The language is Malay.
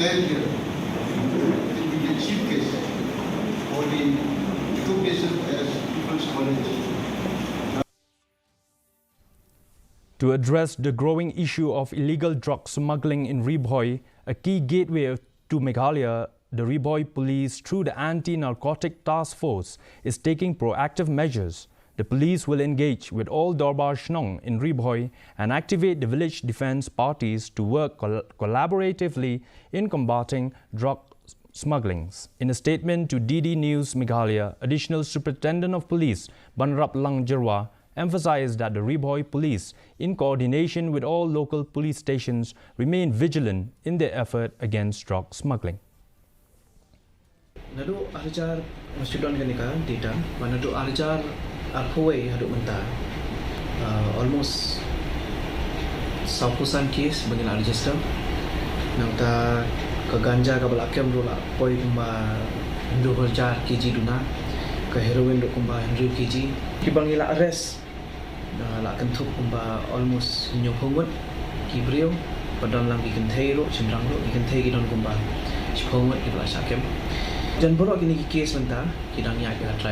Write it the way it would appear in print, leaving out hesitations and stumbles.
Then here, it will be a chief case for the two cases as people's knowledge. To address the growing issue of illegal drug smuggling in Bhoi, a key gateway to Meghalaya, the Bhoi police, through the Anti-Narcotic Task Force, is taking proactive measures. The police will engage with all Dorbar Shnong in Bhoi and activate the village defense parties to work collaboratively in combating drug smugglings. In a statement to DD News Meghalaya, Additional Superintendent of Police Banrap Langjarwa emphasized that the Bhoi police, in coordination with all local police stations, remain vigilant in their effort against drug smuggling. Nadu arjar masjidon ganika data, manadu arjar Bhoi hadu mentah almost 10% case bagi register. Nang ta ke ganja ke belakem dulu poi kumba 2,000 kg duna ke heroin dulu kumba 100 kg. Kibang ila arrest la kentuk kumba almost 90 kibriu padang lang gikenthei ro chendrang ro gikenthei gidon kumba 10 kibla sakem. Dan borok ini case mentah kidang yak try